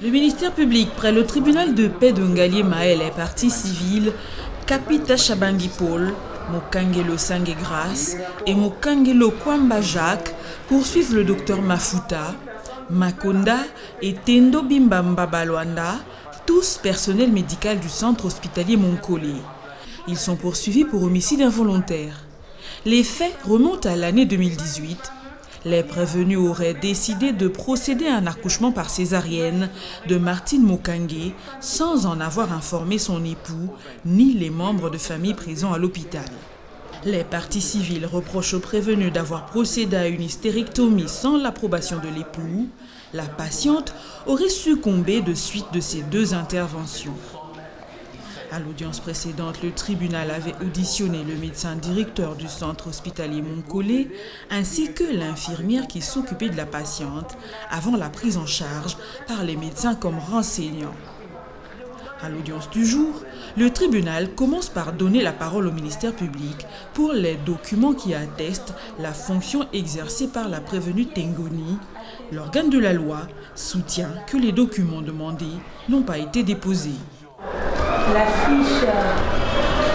Le ministère public près le tribunal de paix de Ngaliema et les parties civiles, Kapita Shabangi Paul, Mokangelo Sangue Grâce et Mokangelo Kwamba Jacques poursuivent le docteur Mafuta, Makonda et Tendo Bimbamba Balwanda, tous personnel médical du centre hospitalier Monkole. Ils sont poursuivis pour homicide involontaire. Les faits remontent à l'année 2018. Les prévenus auraient décidé de procéder à un accouchement par césarienne de Martine Mokangue sans en avoir informé son époux ni les membres de famille présents à l'hôpital. Les parties civiles reprochent aux prévenus d'avoir procédé à une hystérectomie sans l'approbation de l'époux. La patiente aurait succombé de suite de ces deux interventions. À l'audience précédente, le tribunal avait auditionné le médecin directeur du centre hospitalier Monkole ainsi que l'infirmière qui s'occupait de la patiente avant la prise en charge par les médecins comme renseignants. À l'audience du jour, le tribunal commence par donner la parole au ministère public pour les documents qui attestent la fonction exercée par la prévenue Tengoni. L'organe de la loi soutient que les documents demandés n'ont pas été déposés. La fiche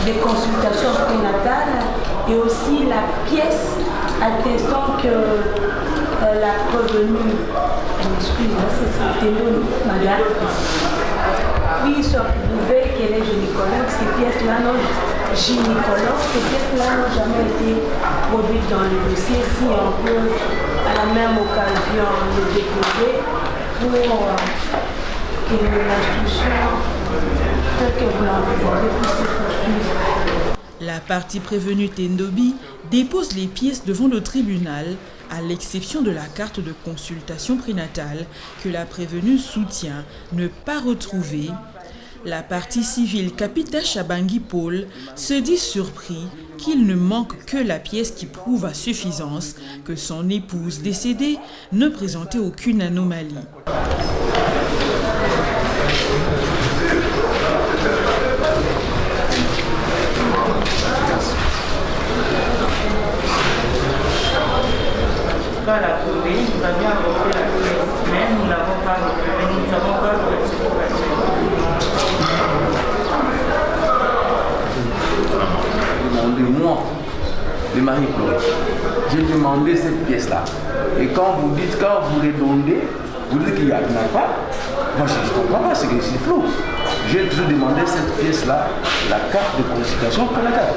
de consultation prénatale et aussi la pièce attestant que la prévenue, oui, soit prouvé qu'elle est gynécologue. Ces pièces-là ces pièces-là n'ont jamais été produites dans le dossier. Si on peut à la même occasion les déposer pour que l'instruction La partie prévenue Tendobi dépose les pièces devant le tribunal, à l'exception de la carte de consultation prénatale que la prévenue soutient ne pas retrouver. La partie civile Kapita Shabangi Paul se dit surpris qu'il ne manque que la pièce qui prouve à suffisance que son épouse décédée ne présentait aucune anomalie. Pas la prouver, nous avions apporté la pièce, mais nous ne l'avons pas retrouvée, nous ne savons pas pour l'explication. Demandez-moi de Marie-Claude. J'ai demandé cette pièce-là. Et quand vous redondez, vous dites qu'il n'y a pas. Moi je ne comprends pas, c'est que c'est flou. J'ai toujours demandé cette pièce-là, la carte de consultation prénatale.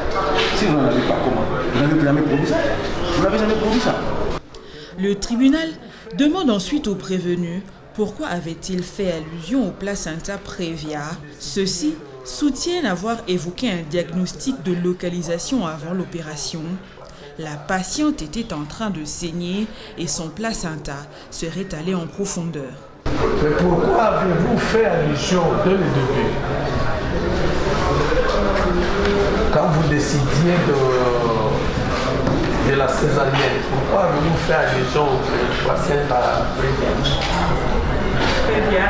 Si vous n'en avez pas, comment? Vous n'avez jamais produit ça? Vous n'avez jamais produit ça? Le tribunal demande ensuite aux prévenus pourquoi avait-il fait allusion au placenta prévia. Ceux-ci soutiennent avoir évoqué un diagnostic de localisation avant l'opération. La patiente était en train de saigner et son placenta serait allé en profondeur. Mais pourquoi avez-vous fait allusion dès le début? Quand vous décidiez de la césarienne, pourquoi avez-vous fait allusion au placenta prévia? Prévia,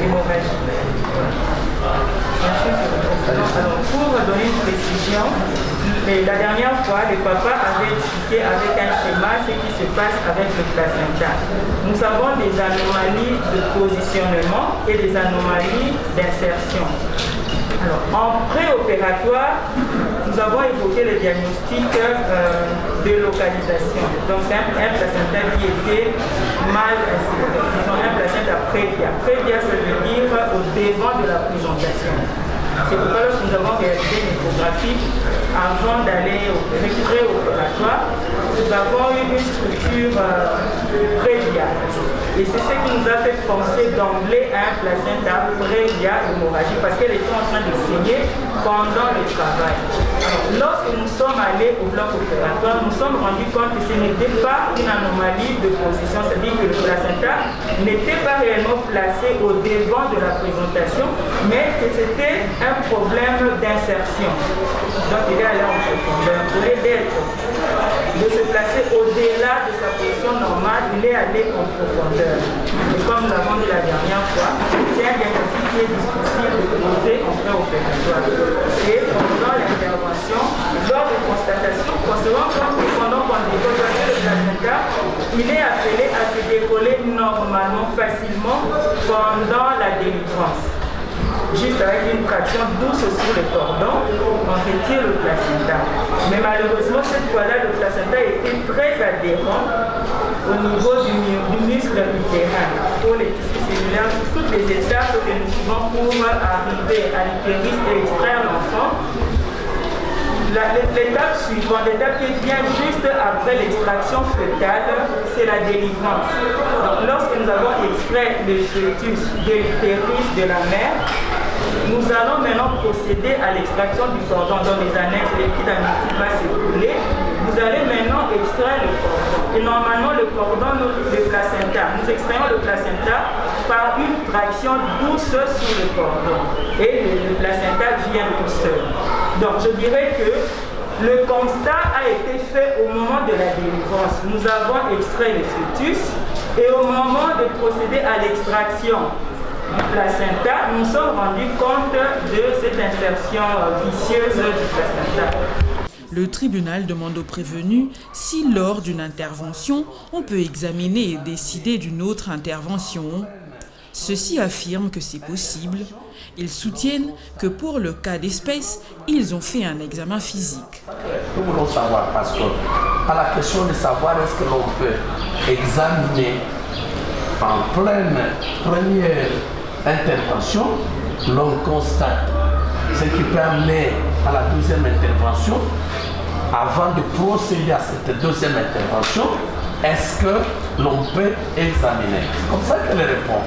hémorragie. Alors, pour donner une précision, la dernière fois, le papa avait expliqué avec un schéma ce qui se passe avec le placenta. Nous avons des anomalies de positionnement et des anomalies d'insertion. Alors, en préopératoire, nous avons évoqué le diagnostic de localisation. Donc, c'est un placenta qui était mal inséré. Ils ont un placenta prévia. Prévia, ça veut dire au devant de la présentation. C'est pourquoi lorsque nous avons réalisé une échographie, avant d'aller au préopératoire, nous avons eu une structure prévia. Et c'est ce qui nous a fait penser d'emblée à un placenta prévia hémorragique parce qu'elle était en train de saigner pendant le travail. Alors, lorsque nous sommes allés au bloc opératoire, nous nous sommes rendus compte que ce n'était pas une anomalie de position, c'est-à-dire que le placenta n'était pas réellement placé au devant de la présentation, mais que c'était un problème d'insertion. Donc il est allé en profondeur. Au lieu de se placer au-delà de sa position normale, il est allé en profondeur. Et comme nous l'avons dit la dernière fois, c'est un diagnostic qui est difficile de poser en préopératoire. Et pendant l'intervention, lors de constatation, on se rend compte que pendant qu'on dépose le placenta, il est appelé à se décoller normalement, facilement, pendant la délivrance. Juste avec une traction douce sur le cordon, on retire le placenta. Mais malheureusement, cette fois-là, le placenta était très adhérent au niveau du muscle utérin. Pour les tissus cellulaires, toutes les étapes que nous suivons pour arriver à l'utérus et extraire l'enfant. L'étape suivante, l'étape qui vient juste après l'extraction fœtale, c'est la délivrance. Donc, lorsque nous avons extrait le fœtus de l'utérus de la mère, nous allons maintenant procéder à l'extraction du cordon dans les annexes, le liquide amniotique va s'écouler. Vous allez maintenant extraire le cordon. Et normalement, le cordon, le placenta, nous extrayons le placenta par une traction douce sur le cordon. Et le placenta vient tout seul. Donc, je dirais que le constat a été fait au moment de la délivrance. Nous avons extrait le fœtus et au moment de procéder à l'extraction du placenta, nous sommes rendus compte de cette insertion vicieuse du placenta. Le tribunal demande au prévenu si lors d'une intervention, on peut examiner et décider d'une autre intervention. Ceux-ci affirment que c'est possible. Ils soutiennent que pour le cas d'espèce, ils ont fait un examen physique. Nous voulons savoir parce que à la question de savoir est-ce que l'on peut examiner en pleine première intervention, l'on constate ce qui peut amener à la deuxième intervention. Avant de procéder à cette deuxième intervention, est-ce que l'on peut examiner? C'est comme ça qu'elle répond.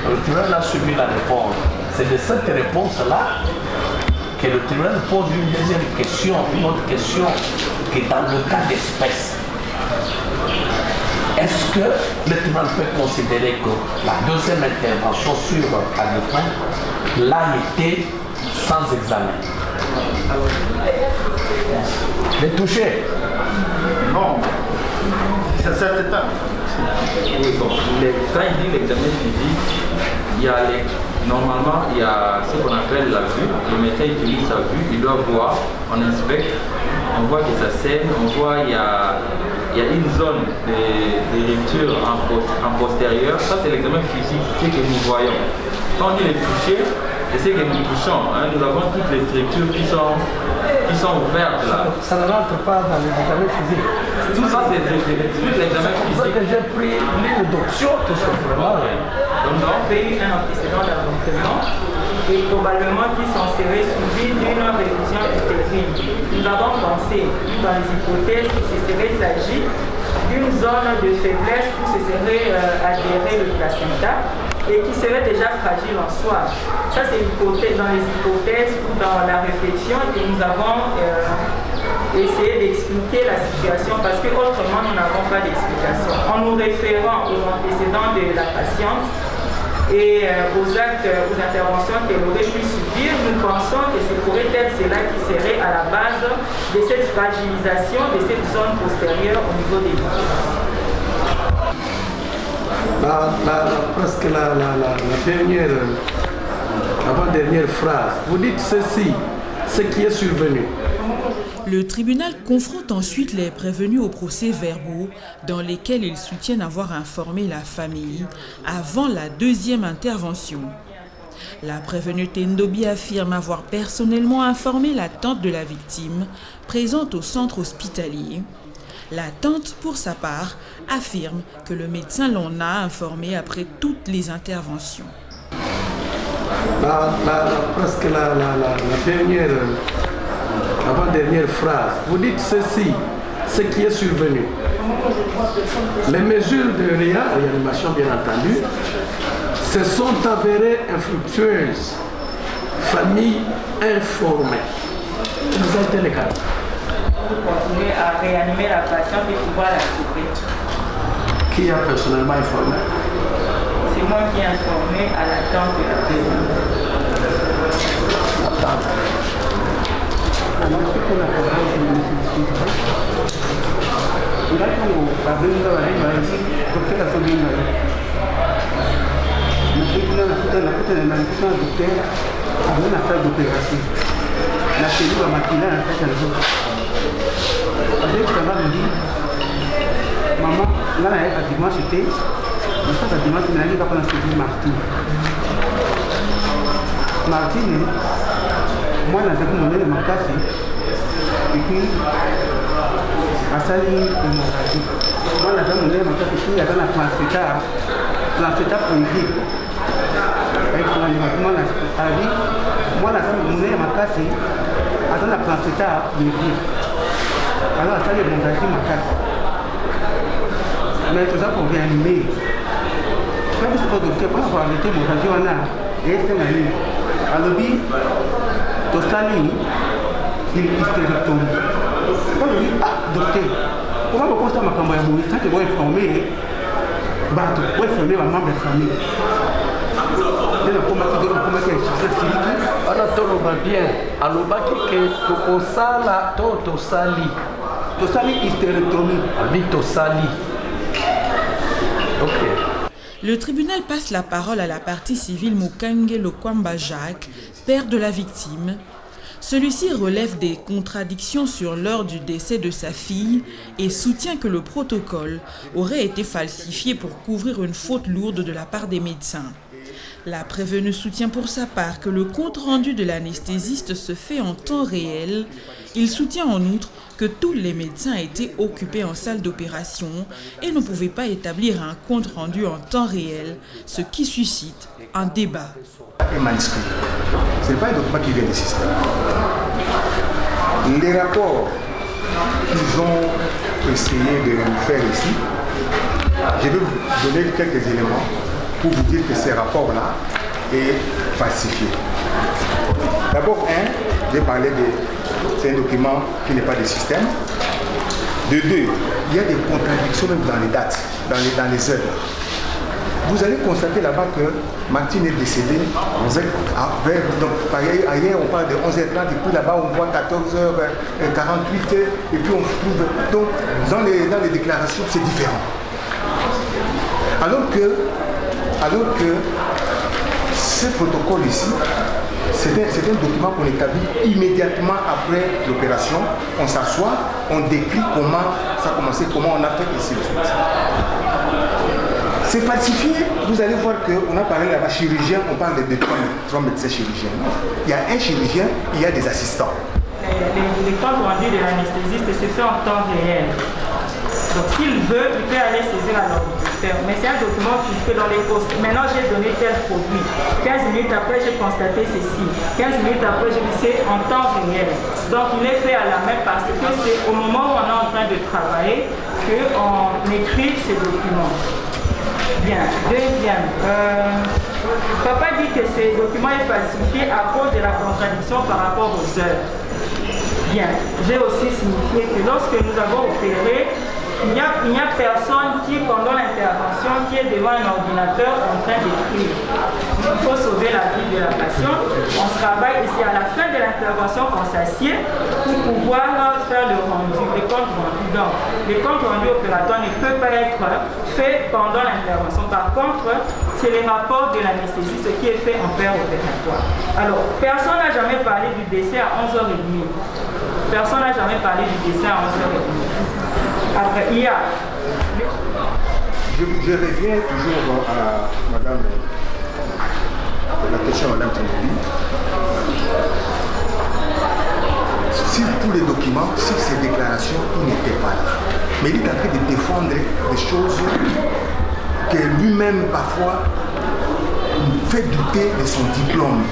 Le tribunal a suivi la réponse. C'est de cette réponse-là que le tribunal pose une deuxième question, une autre question qui est dans le cas d'espèce. Est-ce que le tribunal peut considérer que la deuxième intervention sur Alifin l'a été sans examen? Les toucher? Non, c'est un certain temps. Oui, bon, quand il dit l'examen physique, normalement il y a ce qu'on appelle la vue. Le médecin utilise sa vue, il doit voir, on inspecte, on voit que ça saigne, on voit il y a une zone de rupture en postérieur. Ça c'est l'examen physique, c'est ce que nous voyons. Quand on dit les toucher, c'est ce que nous touchons. Nous avons toutes les structures qui sont ouvertes là. Ça ne rentre pas dans l'examen physique. Tout ça c'est l'examen physique. C'est que j'ai pris l'île d'option tout simplement. Donc nous avons fait un antécédent d'avortement et probablement qui s'en serait suivi d'une révision utérine. Nous avons pensé dans les hypothèses qu'il se serait agi d'une zone de faiblesse où se serait adhéré le placenta et qui serait déjà fragile en soi. Ça c'est dans les hypothèses ou dans la réflexion que nous avons essayé d'expliquer la situation parce que autrement nous n'avons pas d'explication. En nous référant aux antécédents de la patiente et aux actes, aux interventions qu'elle aurait pu subir, nous pensons que ce pourrait être cela qui serait à la base de cette fragilisation de cette zone postérieure au niveau des utérus. Presque la dernière, avant-dernière phrase, vous dites ceci, ce qui est survenu. Le tribunal confronte ensuite les prévenus aux procès-verbaux dans lesquels ils soutiennent avoir informé la famille avant la deuxième intervention. La prévenue Tendobi affirme avoir personnellement informé la tante de la victime présente au centre hospitalier. La tante, pour sa part, affirme que le médecin l'en a informé après toutes les interventions. Presque la dernière, avant-dernière phrase, vous dites ceci, ce qui est survenu. Les mesures de réanimation, bien entendu, se sont avérées infructueuses. Famille informée. Vous avez été le cas. Pour continuer à réanimer la patiente et pouvoir la sauver. Qui a personnellement informé? C'est moi qui ai informé à la tante de la patiente. Maman, là, pratiquement, c'était ça demande une année qu'on a suivi Martine. Martine, moi, dans ce moment, je m'en casse. Et puis, à Sali, hémorragie. Moi, dans ce moment, je m'en casse. Il y avait un placenta privé. Avec son alimentement, à la vie, moi, dans ce moment, je m'en casse. Attends, la placenta privé. Alors, à Sali, hémorragie, je m'en casse. Mais tout ça pour réanimer. Même si le docteur, pour avoir arrêté mon radio, on a c'est ma ligne. Alors, Tosali, il hystérectomie. Quand je dis, ah, docteur, comment vous constatez ma campagne à mourir sans que vous informez, vous informez ma membre de famille. Wana toloba bien, alobaki ke tokosala to tosali. Tosali hystérectomie. Abi tosali. Ok. Le tribunal passe la parole à la partie civile Mukange Lokwamba Jacques, père de la victime. Celui-ci relève des contradictions sur l'heure du décès de sa fille et soutient que le protocole aurait été falsifié pour couvrir une faute lourde de la part des médecins. La prévenue soutient pour sa part que le compte-rendu de l'anesthésiste se fait en temps réel. Il soutient en outre que tous les médecins étaient occupés en salle d'opération et ne pouvaient pas établir un compte-rendu en temps réel, ce qui suscite un débat. Un manuscrit, ce n'est pas un document qui vient du système. Les rapports qu'ils ont essayé de faire ici, je vais vous donner quelques éléments pour vous dire que ces rapports-là est falsifié. D'abord, j'ai parlé de... C'est un document qui n'est pas de système. De deux, il y a des contradictions même dans les dates, dans les heures. Vous allez constater là-bas que Martine est décédée vers, donc ailleurs on parle de 11h30 et puis là-bas on voit 14h48 et puis on trouve, donc dans les déclarations c'est différent. Alors que ce protocole ici, c'est un document qu'on établit immédiatement après l'opération. On s'assoit, on décrit comment ça a commencé, comment on a fait ici le suite. C'est falsifié. Vous allez voir qu'on a parlé là-bas chirurgien, on parle de trois médecins chirurgiens. Il y a un chirurgien, il y a des assistants. Les comptes rendus de l'anesthésiste se fait en temps réel. Donc s'il veut, il peut aller saisir à l'ordinateur. Mais c'est un document qu'il fait dans les postes. Maintenant j'ai donné tel produit. 15 minutes après j'ai constaté ceci. 15 minutes après j'ai dit c'est en temps réel. Donc il est fait à la main parce que c'est au moment où on est en train de travailler qu'on écrit ces documents. Bien. Deuxième, papa dit que ces documents est falsifié à cause de la contradiction par rapport aux heures. Bien. J'ai aussi signifié que lorsque nous avons opéré, il n'y a personne qui, pendant l'intervention, qui est devant un ordinateur en train d'écrire. Il faut sauver la vie de la patiente. On travaille et c'est à la fin de l'intervention qu'on s'assied pour pouvoir faire le rendu, le compte rendu. Donc, le compte rendu opératoire ne peut pas être fait pendant l'intervention. Par contre, c'est le rapport de l'anesthésiste qui est fait en père opératoire. Alors, personne n'a jamais parlé du décès à 11h30. Personne n'a jamais parlé du décès à 11h30. Après, il y a... Je reviens toujours à madame, la question à madame Tindeli. Sur tous les documents, sur ces déclarations, il n'était pas là. Mais il est en train de défendre des choses que lui-même, parfois, fait douter de son diplôme.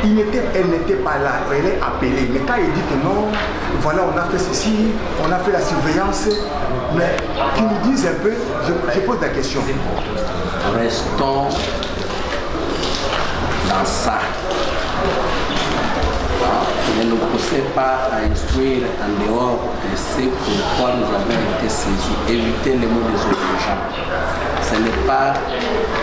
Elle n'était pas là, elle est appelée. Mais quand il dit que non, voilà, on a fait ceci, on a fait la surveillance, mais qu'ils nous disent un peu, je pose la question. Restons dans ça. Ne nous poussez pas à instruire en dehors de ce pourquoi nous avons été saisis. Évitez les mots des autres gens. Ce n'est pas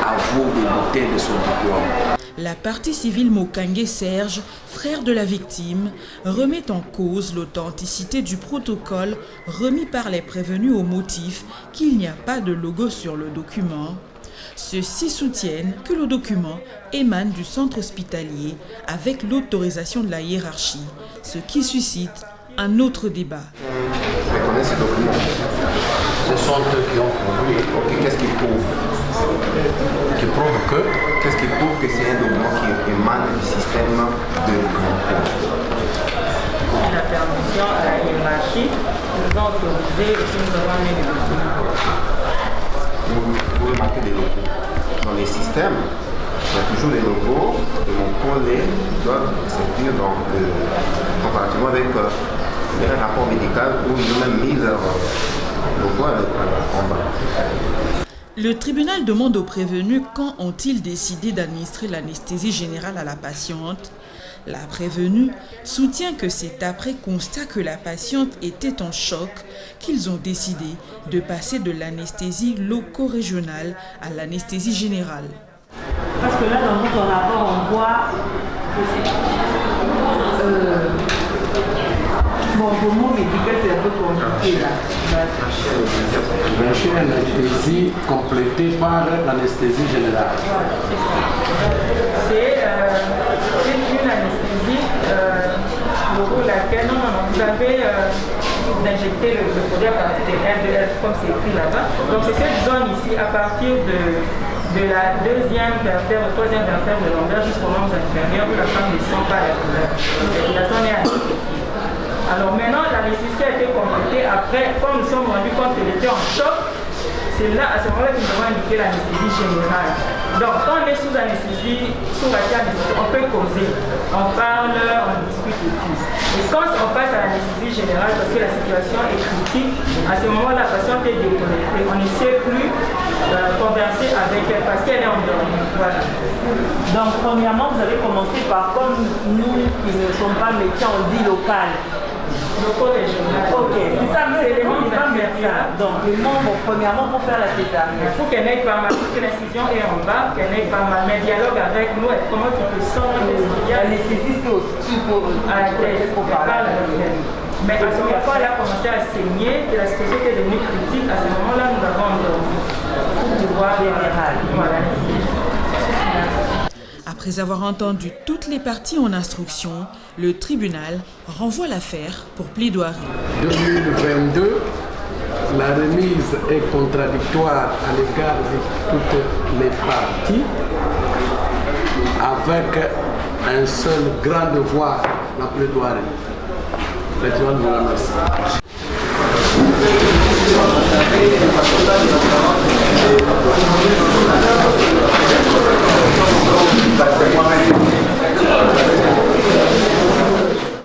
à vous de douter de son diplôme. La partie civile Mukange Serge, frère de la victime, remet en cause l'authenticité du protocole remis par les prévenus au motif qu'il n'y a pas de logo sur le document. Ceux-ci soutiennent que le document émane du centre hospitalier avec l'autorisation de la hiérarchie, ce qui suscite un autre débat. Je connais ces documents. Ce sont eux qui ont prouvé. Ok, qu'est-ce qu'ils prouvent? Qui prouvent que Qu'est-ce qui prouve que c'est un document qui émane du système de monopole? La permission à la hiérarchie nous a autorisé et que nous avons mis le document. Vous remarquez des logos. Dans les systèmes, il y a toujours des logos de mon collègue qui doivent servir comparativement avec les rapports médicaux où ils ont même mis leur logo en bas. Le tribunal demande aux prévenus quand ont-ils décidé d'administrer l'anesthésie générale à la patiente. La prévenue soutient que c'est après constat que la patiente était en choc qu'ils ont décidé de passer de l'anesthésie loco-régionale à l'anesthésie générale. Parce que là, dans votre rapport, on voit vos mots médicaux, c'est un peu compliqué là. bien sûr l'anesthésie complétée par l'anesthésie générale. C'est une anesthésie pour laquelle vous avez injecté le produit à partir des R2R comme c'est écrit là-bas. Donc c'est cette zone ici à partir de la deuxième vertèbre, troisième vertèbre de l'ombilic jusqu'au membre inférieur où la femme ne sent pas la douleur. La zone est anesthésiée. Alors maintenant, l'anesthésie a été complétée après, comme nous sommes rendus compte qu'elle était en choc, c'est là, à ce moment-là, que nous avons indiqué l'anesthésie générale. Donc, quand on est sous anesthésie, sous anesthésie, on peut causer, on parle, on discute et tout. Et quand on passe à l'anesthésie générale, parce que la situation est critique, à ce moment-là, la patiente est déconnectée. On ne sait plus converser avec elle parce qu'elle est endormie. Voilà. Donc, premièrement, vous avez commencé par, comme nous qui ne sommes pas médecins, on dit local. Loco-régional. Ok, c'est ça, c'est les membres médecins. Donc, les membres, premièrement, pour faire la césarienne. Il faut qu'elle n'aille pas mal, parce que l'incision est en bas, qu'elle n'aille pas mal. Mais dialogue avec nous, comment tu peux sentir l'anesthésiste aussi pour à la tête, pour parler à la tête. Mais à ce moment-là, quand elle a commencé à saigner, que la situation était devenue critique, à ce moment-là, nous avons endormi. Pour pouvoir voilà. Après avoir entendu toutes les parties en instruction, le tribunal renvoie l'affaire pour plaidoirie. 2022, la remise est contradictoire à l'égard de toutes les parties, avec un seul grand devoir, la plaidoirie. Le tribunal vous remercie. Moi-même.